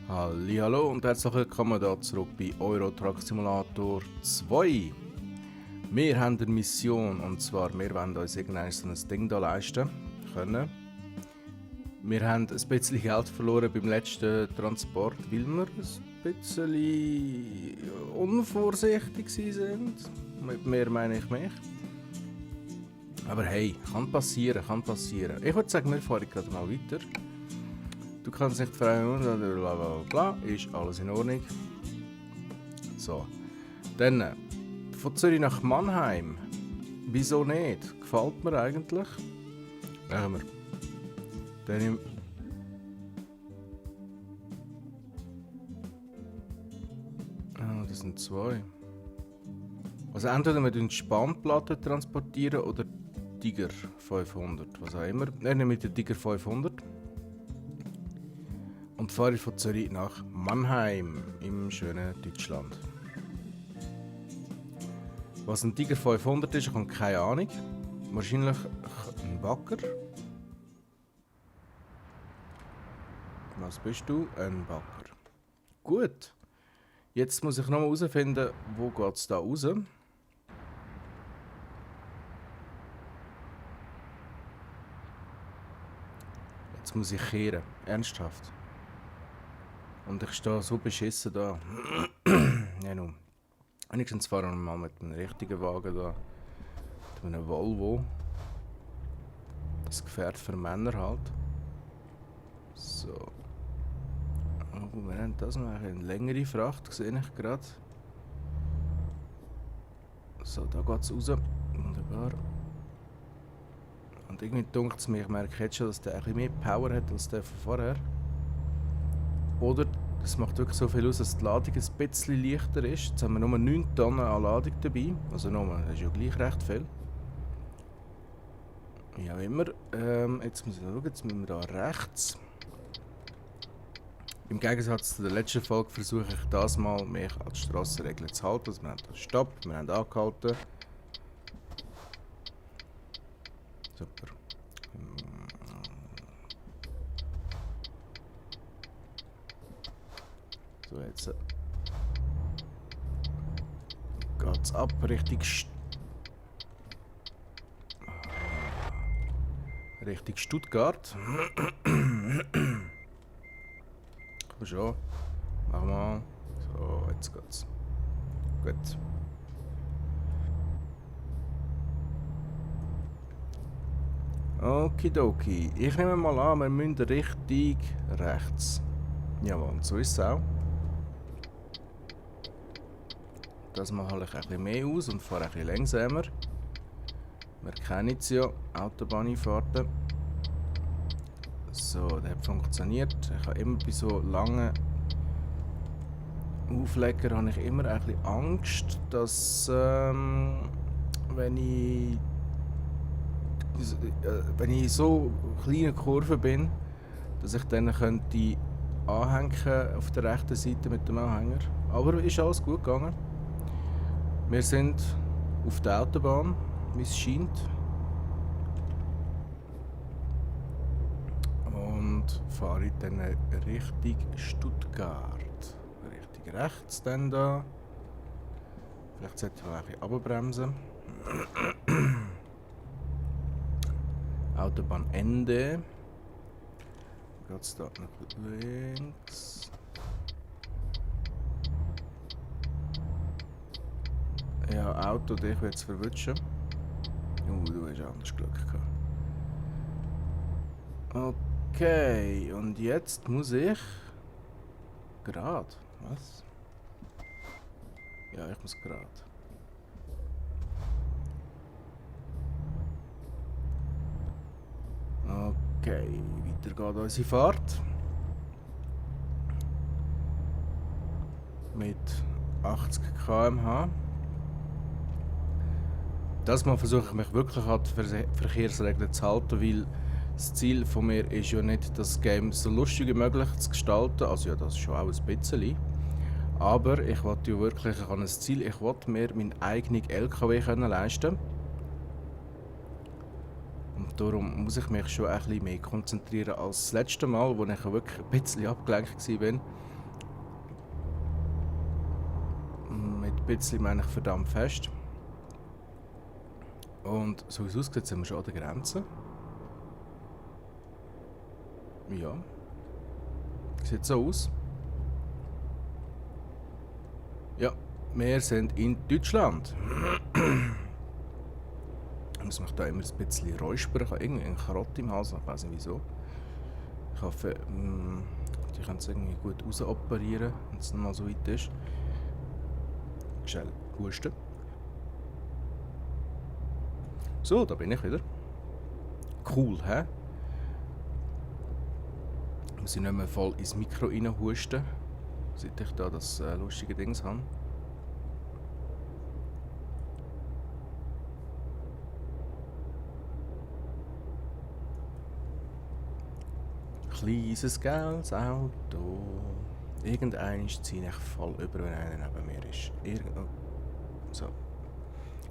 Hallihallo und herzlich willkommen hier zurück bei Euro Truck Simulator 2. Wir haben eine Mission und zwar, wir wollen uns irgendwann so ein Ding hier leisten können. Wir haben ein bisschen Geld verloren beim letzten Transport, weil wir ein bisschen unvorsichtig sind. Mit mir meine ich mich. Aber hey, kann passieren, kann passieren. Ich würde sagen, wir fahren gerade mal weiter. Du kannst nicht fragen, bla bla bla, ist alles in Ordnung. So, dann von Zürich nach Mannheim. Wieso nicht? Gefällt mir eigentlich. Machen wir. Dann das sind zwei. Also entweder wir die Spannplatte transportieren oder Tiger 500, was auch immer. Nehmen wir den Tiger 500. Und fahre ich von Zürich nach Mannheim im schönen Deutschland. Was ein Tiger 500 ist, ich habe keine Ahnung. Wahrscheinlich ein Bagger. Was bist du? Ein Bagger. Gut. Jetzt muss ich nochmal herausfinden, wo geht es da raus. Jetzt muss ich kehren. Ernsthaft. Und ich stehe so beschissen da. Ja, nun. Wenigstens fahren wir mal mit einem richtigen Wagen da. Mit einem Volvo. Das Gefährt für Männer halt. So. Oh, wir haben das noch eine längere Fracht, sehe ich gerade. So, da geht es raus. Wunderbar. Und irgendwie dunkt es mir, ich merke jetzt schon, dass der ein bisschen mehr Power hat als der von vorher. Oder es macht wirklich so viel aus, dass die Ladung ein bisschen leichter ist. Jetzt haben wir nur 9 Tonnen an Ladung dabei. Also nur, das ist ja gleich recht viel. Ja, immer. Jetzt muss ich schauen, jetzt müssen wir da rechts. Im Gegensatz zu der letzten Folge versuche ich das mal, mich an die Strassenregeln zu halten. Also wir haben Stopp, wir haben angehalten. Super. So, jetzt geht's ab Richtung Stuttgart. Aber schon. Machen wir mal. So, jetzt geht's. Gut. Okidoki. Ich nehme mal an, wir müssen Richtung rechts. Jawohl, und so ist es auch. Das mache ich ein bisschen mehr aus und fahre ein bisschen langsamer. Wir kennen es ja, Autobahnfahrten. So, der hat funktioniert. Ich habe immer bei so langen Auflegern habe ich immer ein bisschen Angst, dass wenn ich in so kleinen Kurven bin, dass ich dann könnte anhängen auf der rechten Seite mit dem Anhänger. Aber ist alles gut gegangen. Wir sind auf der Autobahn, wie es scheint. Und fahre dann Richtung Stuttgart. Richtung rechts dann da. Vielleicht sollte ich auch ein bisschen runterbremsen. Autobahnende. Geht es da nach links. Ja, Auto, dich will es verwutschen. Du hast anders Glück gehabt. Okay, und jetzt muss ich... Gerade? Was? Ja, ich muss gerade. Okay, weiter geht unsere Fahrt. Mit 80 km/h. Das Mal versuche ich mich wirklich an die Verkehrsregeln zu halten, weil das Ziel von mir ist ja nicht, das Game so lustig wie möglich zu gestalten. Also ja, das ist schon auch ein bisschen. Aber ich wollte ja wirklich, ich habe ein Ziel, ich wollte mir meinen eigenen LKW leisten. Und darum muss ich mich schon ein bisschen mehr konzentrieren als das letzte Mal, wo ich wirklich ein bisschen abgelenkt war. bisschen, meine ich, verdammt fest. Und so wie es aussieht, sind wir schon an der Grenze. Ja. Sieht so aus. Ja, wir sind in Deutschland. Ich muss mich da immer ein bisschen räuspern. Ich habe irgendwie eine Karotte im Hals, ich weiß nicht wieso. Ich hoffe, die können es irgendwie gut rausoperieren, wenn es mal so weit ist. Schnell husten. So, da bin ich wieder. Cool, hä? Ich muss nicht mehr voll ins Mikro reinhusten, seit ich da das lustige Dings habe. Kleines gelbes Auto. Irgendeines ziehe ich voll über, wenn einer neben mir ist. So.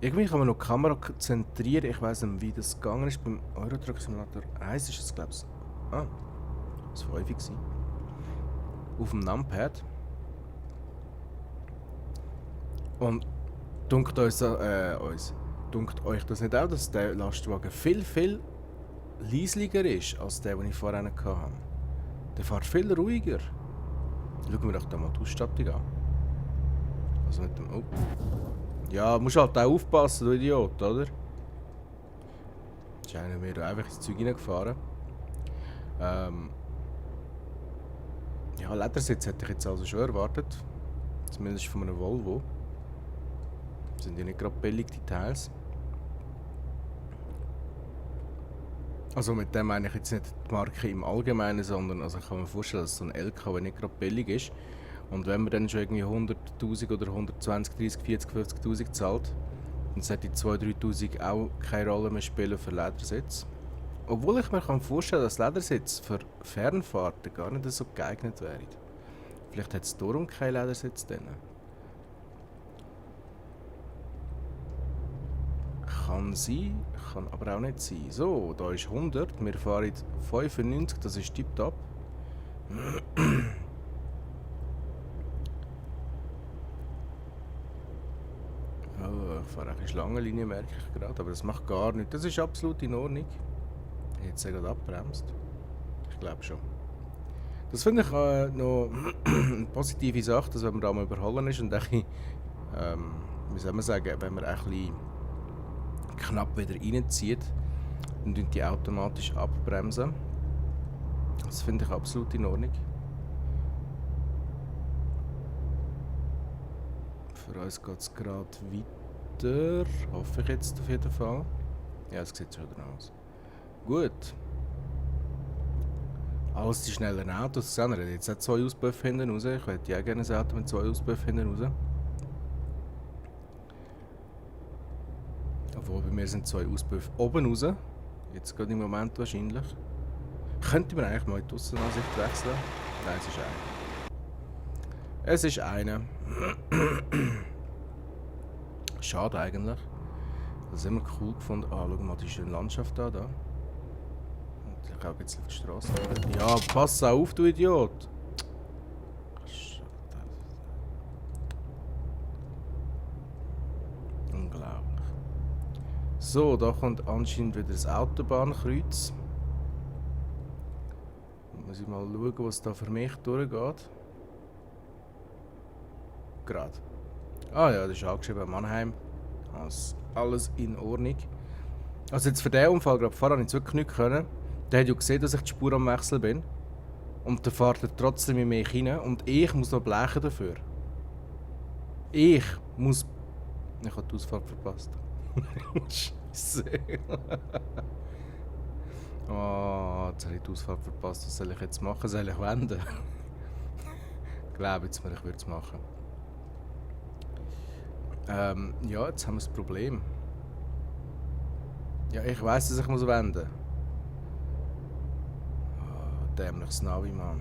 Irgendwie kann man noch die Kamera zentrieren. Ich weiss nicht, wie das gegangen ist. Beim Euro Truck Simulator 1 ist es, glaube ich, das war häufig gewesen. Auf dem Numpad. Und dunkt dunkt euch das nicht auch, dass der Lastwagen viel leislicher ist als der, den ich vorher hatte? Der fährt viel ruhiger. Schauen wir doch da mal die Ausstattung an. Also mit dem... Oh. Ja, musst halt auch aufpassen, du Idiot, oder? Ist einer mir einfach ins Zeug reingefahren. Ja, Ledersitz hätte ich jetzt also schon erwartet. Zumindest von einem Volvo. Das sind ja nicht gerade billig, die Teils. Also mit dem meine ich jetzt nicht die Marke im Allgemeinen, sondern also ich kann mir vorstellen, dass so ein LKW nicht gerade billig ist. Und wenn man dann schon irgendwie 100'000 oder 120, 30, 40, 50'000 zahlt, dann sollte die 2'000, 3'000 auch keine Rolle mehr spielen für Ledersitz. Obwohl ich mir vorstellen kann, dass Ledersitz für Fernfahrten gar nicht so geeignet wäre. Vielleicht hat es darum keinen Ledersitz drin. Kann sein, kann aber auch nicht sein. So, da ist 100, wir fahren 95, das ist tipptopp. Oh, ich fahre eine Schlangenlinie, merke ich gerade, aber das macht gar nichts. Das ist absolut in Ordnung. Jetzt hat er gerade abbremst. Ich glaube schon. Das finde ich noch eine positive Sache, dass wenn man da mal überholen ist und wie soll man sagen, wenn man ein bisschen knapp wieder reinzieht, dann tun die automatisch abbremsen. Das finde ich absolut in Ordnung. Für uns geht es gerade weiter. Hoffe ich jetzt auf jeden Fall. Ja, es sieht schon aus. Gut. Alles die schnellen Autos. Gesehen, er hat jetzt auch 2 Auspuffen hinten raus. Ich hätte ja gerne ein Auto mit 2 Auspuffen hinten raus. Obwohl bei mir sind 2 Auspuffe oben raus. Jetzt gerade im Moment wahrscheinlich. Könnte man eigentlich mal in die Aussenansicht wechseln? Nein, es ist eine. Es ist eine. Schade eigentlich. Das ist immer cool gefunden. Ah, schau mal die schöne Landschaft da. Und ich auch jetzt auf die Straße. Ja, pass auf, du Idiot! Unglaublich. So, da kommt anscheinend wieder das Autobahnkreuz. Muss ich mal schauen, was da für mich durchgeht. Gerade. Ah ja, das ist angeschrieben Mannheim. Also alles in Ordnung. Also jetzt für den Unfall gerade vorher habe ich wirklich nicht können. Der hat ja gesehen, dass ich die Spur am Wechsel bin. Und der fährt er trotzdem in mich rein. Und ich muss noch blechen dafür. Ich muss... Ich habe die Ausfahrt verpasst. Scheisse. Oh, jetzt habe ich die Ausfahrt verpasst. Was soll ich jetzt machen? Soll ich wenden? Ich glaube jetzt mal, ich würde es machen. Ja, jetzt haben wir das Problem. Ja, ich weiss, dass ich muss wenden. Oh, dämliches Navi, Mann.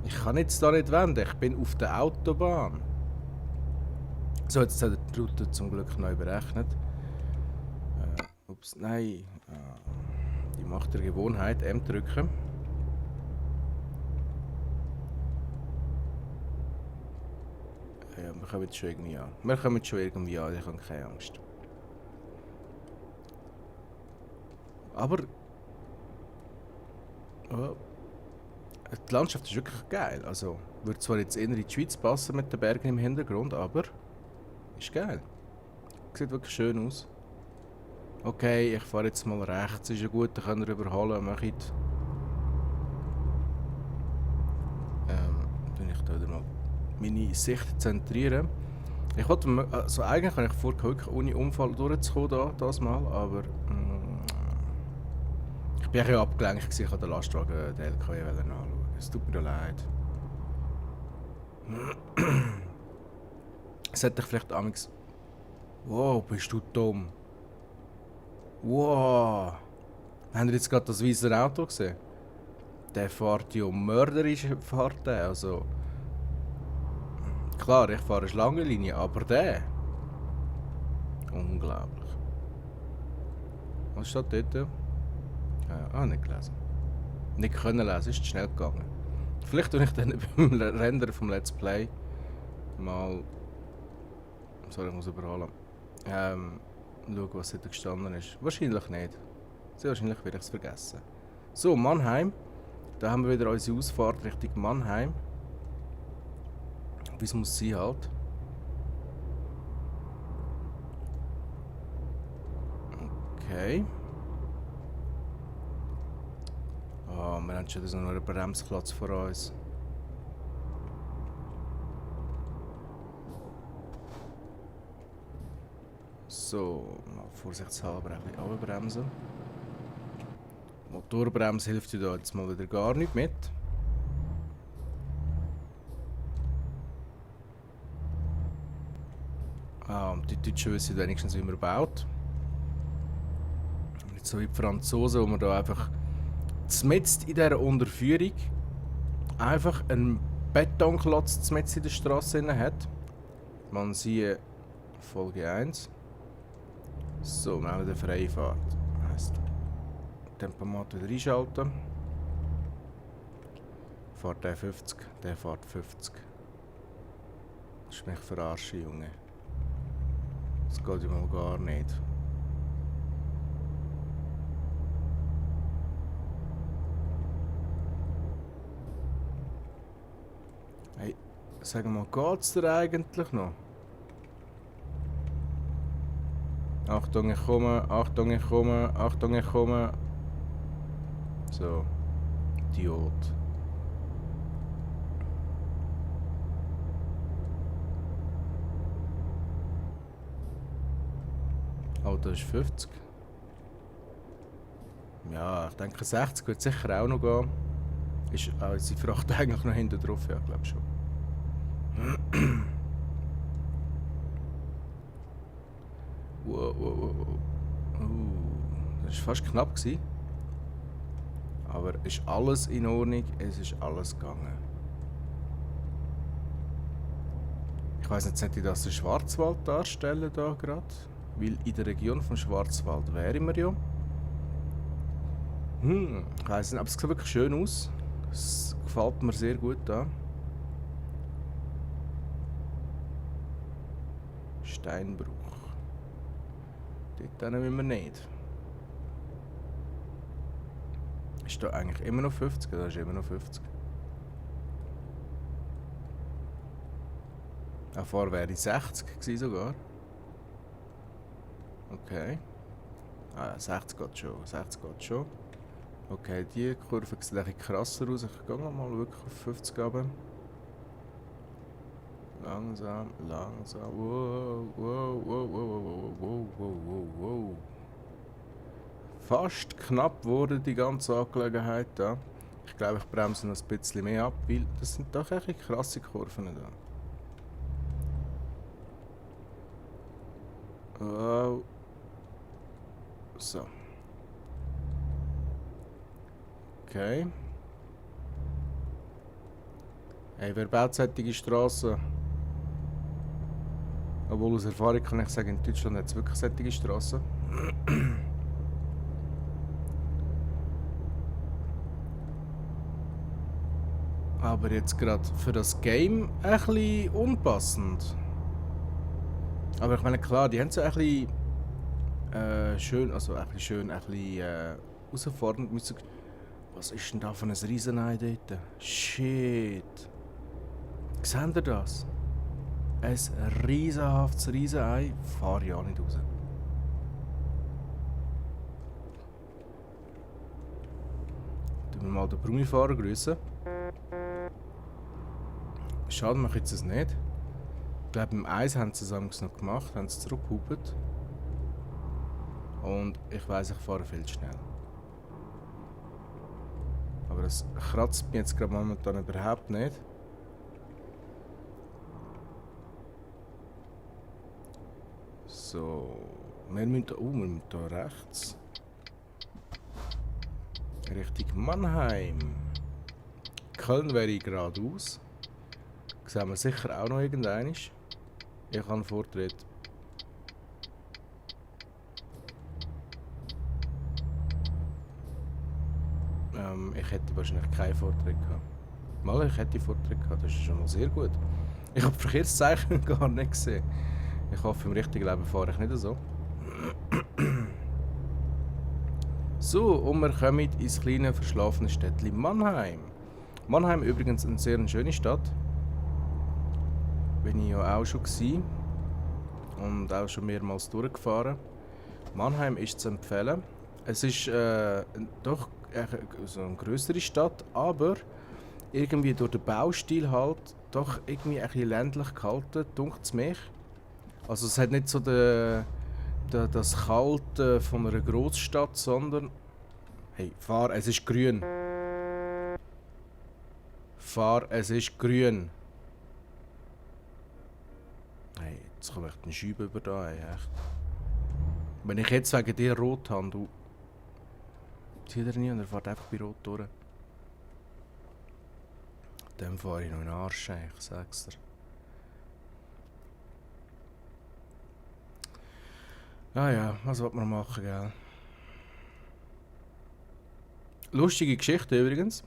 Ich kann jetzt da nicht wenden, ich bin auf der Autobahn. So, jetzt hat er die Route zum Glück neu berechnet. Ups, nein. Die Macht der Gewohnheit, M drücken. Ja, wir kommen schon irgendwie an. Wir kommen schon irgendwie an, ich habe keine Angst. Aber... Oh, die Landschaft ist wirklich geil. Also, würde zwar jetzt eher in die Schweiz passen mit den Bergen im Hintergrund, aber... Ist geil. Sieht wirklich schön aus. Okay, ich fahre jetzt mal rechts. Ist ja gut, dann können wir überholen. Macht. Dann ich da wieder mal meine Sicht zentrieren. Ich wollte, also eigentlich habe ich vor, wirklich ohne Unfall durchzukommen da, das Mal, aber ich bin ja abgelenkt gewesen, ich habe den Lastwagen, den LKW anschauen. Es tut mir leid. Es hätte ich vielleicht amigs... Wow, bist du dumm. Wow. Habt ihr jetzt gerade das weiße Auto gesehen? Der fährt ja mörderisch, fährt der, also... Klar, ich fahre eine Schlangenlinie, aber der... Unglaublich. Was steht dort? Nicht gelesen. Nicht können lesen, ist zu schnell gegangen. Vielleicht tue ich dann beim Rendern vom Let's Play mal... Sorry, ich muss überholen. Schauen, was dort gestanden ist. Wahrscheinlich nicht. Sehr wahrscheinlich werde ich es vergessen. So, Mannheim. Da haben wir wieder unsere Ausfahrt Richtung Mannheim. Wie es muss sein halt. Okay. Oh, wir haben schon noch einen Bremsklotz vor uns. So, mal vorsichtshalber ein bisschen runterbremsen. Motorbremse hilft dir da jetzt mal wieder gar nicht mit. Und die Deutschen wissen wenigstens, wie man baut. Nicht so wie die Franzosen, wo man da einfach mitten in dieser Unterführung einfach einen Betonklotz mitten in der Straße hat. Man sieht Folge 1. So, wir haben eine freie Fahrt. Heisst, Tempomat wieder einschalten. Fahrt der 50, der fährt 50. Das ist mich verarschen, Junge. Das geht ja mal gar nicht. Hey, sag mal, geht's dir eigentlich noch? Achtung, ich komme, Achtung, ich komme, Achtung, ich komme. So, Idiot. Oh, das ist 50. Ja, ich denke 60 wird sicher auch noch gehen. Ist unsere Fracht eigentlich noch hinten drauf? Ja, ich glaube schon. Wow, wow, wow, wow. Das war fast knapp gewesen. Aber ist alles in Ordnung, es ist alles gegangen. Ich weiss nicht, sollte ich das den Schwarzwald darstellen da gerade? Weil in der Region vom Schwarzwald wären wir ja. Ich weiss nicht, aber es sieht wirklich schön aus. Es gefällt mir sehr gut da. Steinbruch. Dort nehmen wir nicht. Ist da eigentlich immer noch 50? Da ist immer noch 50. Vorher wäre ich 60 gewesen sogar. Okay. 60 geht schon. 60 geht schon. Okay, die Kurve sieht ein bisschen krasser aus. Ich gehe mal wirklich auf 50 runter. Langsam, langsam. Wow, wow, wow, wow, wow, wow, wow, wow, wow. Fast knapp wurde die ganze Angelegenheit da. Ich glaube, ich bremse noch ein bisschen mehr ab, weil das sind doch echt krasse Kurven da. Wow. So. Okay. Hey, wer baut solche Strassen? Obwohl aus Erfahrung kann ich sagen, in Deutschland hat es wirklich solche Strassen. Aber jetzt gerade für das Game ein bisschen unpassend. Aber ich meine, klar, die haben es ja ein bisschen schön, also ein bisschen schön, ein bisschen herausfordernd müssen. Was ist denn da für ein Riesenei dort? Shit. Seht ihr das? Ein riesenhaftes Riesenei. Fahr ja nicht raus. Tun wir mal den Brummifahrer grüßen. Schade, mache ich jetzt nicht. Ich glaube, im Eis haben sie es noch gemacht, haben sie zurückgehupert. Und ich weiss, ich fahre viel zu schnell. Aber das kratzt mich jetzt gerade momentan überhaupt nicht. So, wir müssen da rechts. Richtung Mannheim. Köln wäre ich geradeaus. Sehen wir sicher auch noch irgendwann. Ich habe Vortritt. Ich hätte wahrscheinlich keinen Vortritt gehabt. Mal, ich hätte Vortritt gehabt, das ist schon mal sehr gut. Ich habe Verkehrszeichen gar nicht gesehen. Ich hoffe, im richtigen Leben fahre ich nicht so. So, und wir kommen ins kleine verschlafene Städtchen Mannheim. Mannheim übrigens eine sehr schöne Stadt. Bin ich ja auch schon gewesen. Und auch schon mehrmals durchgefahren. Mannheim ist zu empfehlen. Es ist doch so eine größere Stadt, aber irgendwie durch den Baustil halt doch irgendwie ein bisschen ländlich gehalten, dunkt es mich. Also es hat nicht so das Kalte von einer Großstadt, sondern... Hey, fahr, es ist grün. Fahr, es ist grün. Hey, jetzt komme ich den Scheibe über da, hey, echt. Wenn ich jetzt wegen dir rot habe, du... Zieht er nie und er fährt einfach bei rot durch. Dann fahre ich noch in den Arsch, ich sag's dir. Ah ja, was will man machen, gell? Lustige Geschichte übrigens.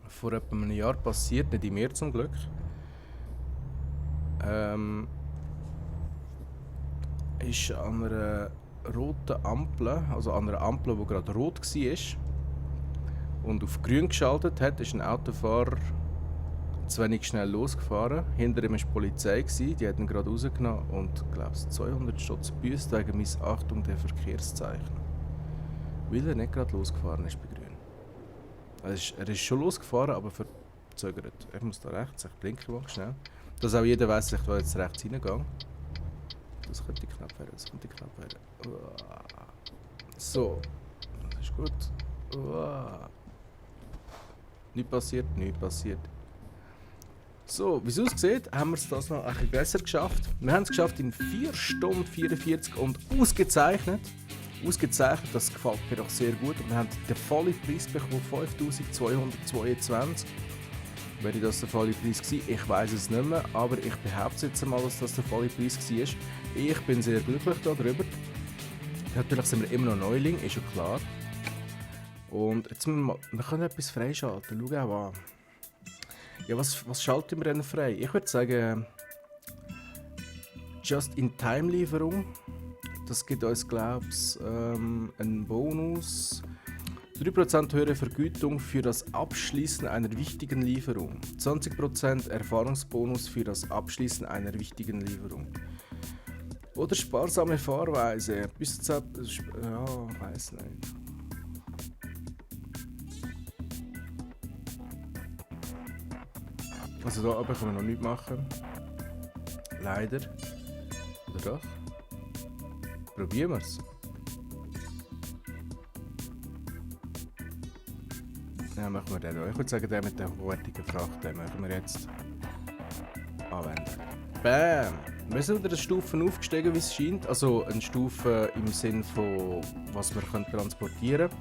Vor etwa einem Jahr passiert, nicht in mir zum Glück. Ist an einer roten Ampel, also an einer Ampel, die gerade rot war und auf grün geschaltet hat, ist ein Autofahrer zu wenig schnell losgefahren. Hinter ihm war die Polizei, die hat ihn gerade rausgenommen und ich glaube 200 Stutz gebüßt wegen Missachtung der Verkehrszeichen. Weil er nicht gerade losgefahren ist bei grün. Also er ist schon losgefahren, aber verzögert. Ich muss da rechts, ich blinke mal schnell. Dass auch jeder weiss, dass ich da jetzt rechts reingehe. Das könnte knapp werden, das könnte knapp werden. So, das ist gut. Nichts passiert, nichts passiert. So, wie es aussieht, haben wir es das noch ein bisschen besser geschafft. Wir haben es geschafft in 4 Stunden 44 und ausgezeichnet. Ausgezeichnet, das gefällt mir doch sehr gut. Und wir haben den vollen Preis bekommen, 5'222. Wäre das der volle Preis gewesen? Ich weiß es nicht mehr, aber ich behaupte jetzt einmal, dass das der volle Preis war. Ich bin sehr glücklich darüber. Natürlich sind wir immer noch Neuling, ist ja klar. Und jetzt wir können etwas freischalten, schau auch an. Ja, was schalten wir denn frei? Ich würde sagen, Just-in-Time-Lieferung. Das gibt uns, glaube ich, einen Bonus. 3% höhere Vergütung für das Abschließen einer wichtigen Lieferung. 20% Erfahrungsbonus für das Abschließen einer wichtigen Lieferung. Oder sparsame Fahrweise. Bis zu... Ja, weiß nicht. Also da oben können wir noch nichts machen. Leider. Oder doch? Probieren wir es. Ja, machen wir den hier. Ich würde sagen, den mit der hochwertigen Fracht, den machen wir jetzt anwenden. Bam! Wir sind wieder eine Stufe aufgestiegen, wie es scheint. Also eine Stufe im Sinn von, was wir transportieren können.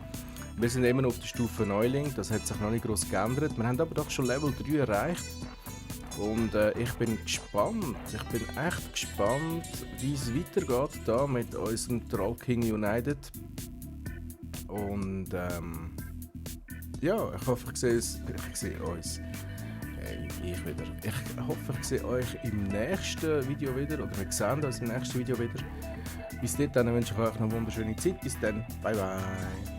Wir sind immer noch auf der Stufe Neuling, das hat sich noch nicht groß geändert. Wir haben aber doch schon Level 3 erreicht. Und ich bin gespannt, ich bin echt gespannt, wie es weitergeht da mit unserem Troll King United. Und ja, ich hoffe, ich sehe uns. Ich wieder. Ich hoffe, ich sehe euch im nächsten Video wieder. Oder wir sehen uns im nächsten Video wieder. Bis dahin wünsche ich euch eine wunderschöne Zeit. Bis dann. Bye bye.